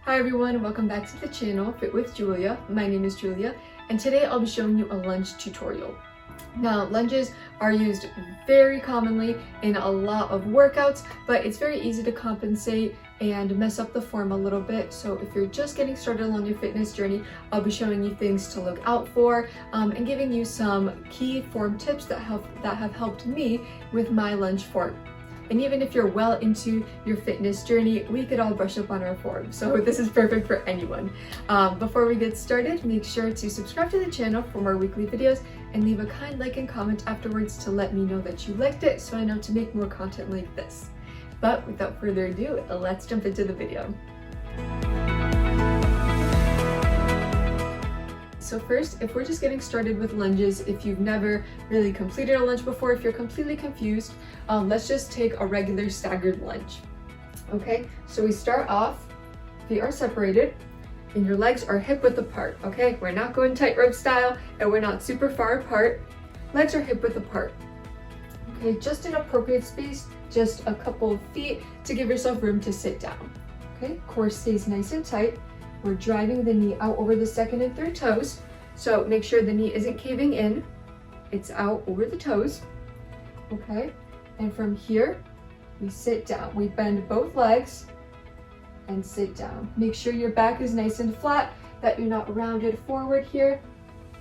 Hi everyone, welcome back to the channel, Fit with Julia. My name is Julia, and today I'll be showing you a lunge tutorial. Now, lunges are used very commonly in a lot of workouts, but it's very easy to compensate and mess up the form a little bit. So if you're just getting started on your fitness journey, I'll be showing you things to look out for and giving you some key form tips that have helped me with my lunge form. And even if you're well into your fitness journey, we could all brush up on our form. So this is perfect for anyone. Before we get started, make sure to subscribe to the channel for more weekly videos and leave a kind like and comment afterwards to let me know that you liked it so I know to make more content like this. But without further ado, let's jump into the video. So first, if we're just getting started with lunges, if you've never really completed a lunge before, if you're completely confused, let's just take a regular staggered lunge. Okay, so we start off, feet are separated and your legs are hip width apart. Okay, we're not going tightrope style and we're not super far apart. Legs are hip width apart. Okay, just in appropriate space, just a couple of feet to give yourself room to sit down. Okay, core stays nice and tight. We're driving the knee out over the second and third toes. So make sure the knee isn't caving in. It's out over the toes. Okay. And from here, we sit down. We bend both legs and sit down. Make sure your back is nice and flat, that you're not rounded forward here.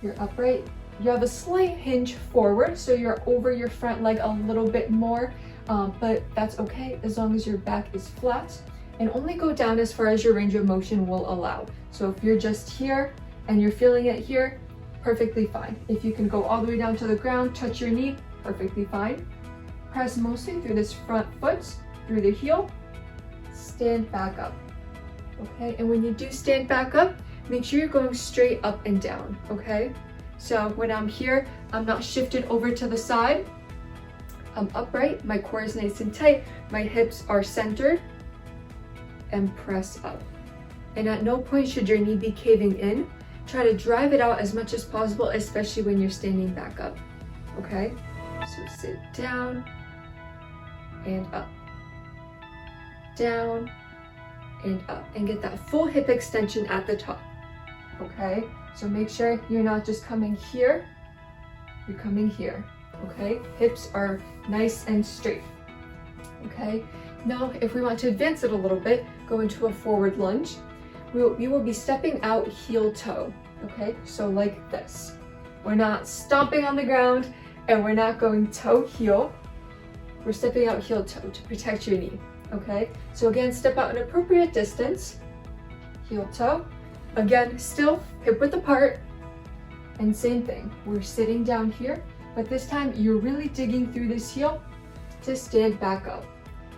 You're upright. You have a slight hinge forward, so you're over your front leg a little bit more, but that's okay as long as your back is flat. And only go down as far as your range of motion will allow. So if you're just here and you're feeling it here, perfectly fine. If you can go all the way down to the ground, touch your knee, perfectly fine. Press mostly through this front foot, through the heel, stand back up. Okay, and when you do stand back up, make sure you're going straight up and down, okay? So when I'm here, I'm not shifted over to the side. I'm upright, my core is nice and tight, my hips are centered, and press up. And at no point should your knee be caving in. Try to drive it out as much as possible, especially when you're standing back up, okay? So sit down and up, down and up, and get that full hip extension at the top, okay? So make sure you're not just coming here, you're coming here, okay? Hips are nice and straight, okay? Now, if we want to advance it a little bit, go into a forward lunge. We will be stepping out heel toe, okay? So like this. We're not stomping on the ground and we're not going toe heel. We're stepping out heel toe to protect your knee, okay? So again, step out an appropriate distance, heel toe. Again, still hip width apart, and same thing. We're sitting down here, but this time you're really digging through this heel to stand back up.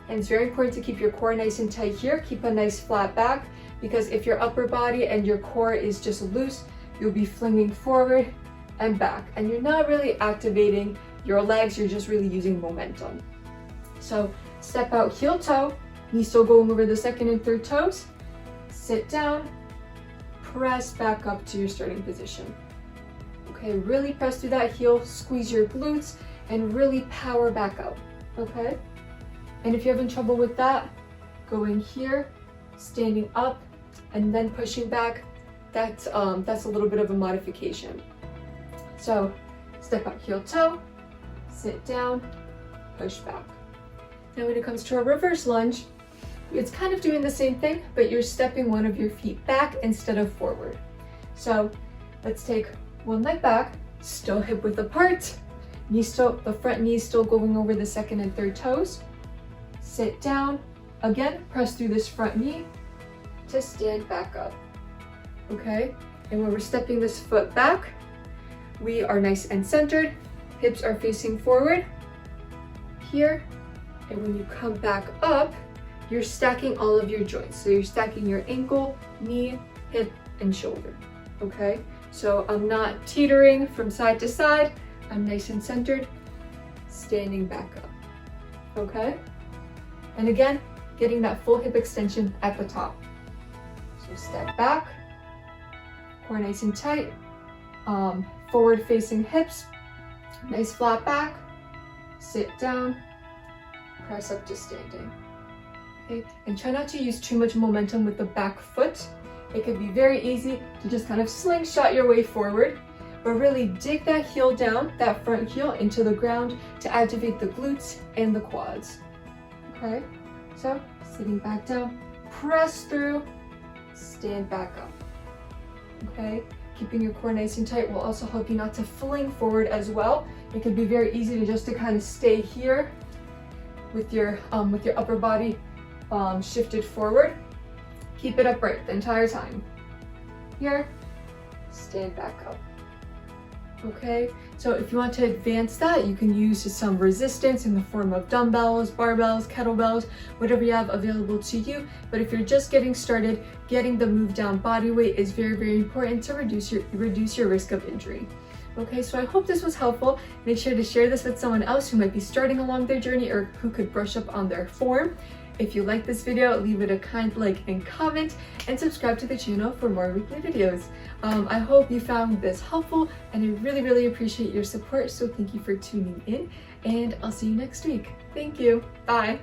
And it's very important to keep your core nice and tight here. Keep a nice flat back, because if your upper body and your core is just loose, you'll be flinging forward and back. And you're not really activating your legs, you're just really using momentum. So step out heel toe, knee still going over the second and third toes. Sit down, press back up to your starting position. Okay, really press through that heel, squeeze your glutes, and really power back out, okay? And if you're having trouble with that, going here, standing up, and then pushing back, that's a little bit of a modification. So step out heel toe, sit down, push back. Now when it comes to a reverse lunge, it's kind of doing the same thing, but you're stepping one of your feet back instead of forward. So let's take one leg back, still hip width apart, the front knee still going over the second and third toes. Sit down, again, press through this front knee to stand back up, okay? And when we're stepping this foot back, we are nice and centered, hips are facing forward, here, and when you come back up, you're stacking all of your joints. So you're stacking your ankle, knee, hip, and shoulder, okay? So I'm not teetering from side to side, I'm nice and centered, standing back up, okay? And again, getting that full hip extension at the top. So step back, core nice and tight, forward facing hips, nice flat back, sit down, press up to standing. Okay, and try not to use too much momentum with the back foot. It can be very easy to just kind of slingshot your way forward, but really dig that heel down, that front heel into the ground to activate the glutes and the quads. Okay, so sitting back down, press through, stand back up. Okay, keeping your core nice and tight will also help you not to fling forward as well. It can be very easy to just kind of stay here with your upper body shifted forward. Keep it upright the entire time. Here, stand back up. Okay, so if you want to advance that, you can use some resistance in the form of dumbbells, barbells, kettlebells, whatever you have available to you. But if you're just getting started, getting the move down body weight is very, very important to reduce your risk of injury. Okay, so I hope this was helpful. Make sure to share this with someone else who might be starting along their journey or who could brush up on their form. If you like this video, leave it a kind like and comment, and subscribe to the channel for more weekly videos. I hope you found this helpful, and I really, really appreciate your support, so thank you for tuning in, and I'll see you next week. Thank you. Bye.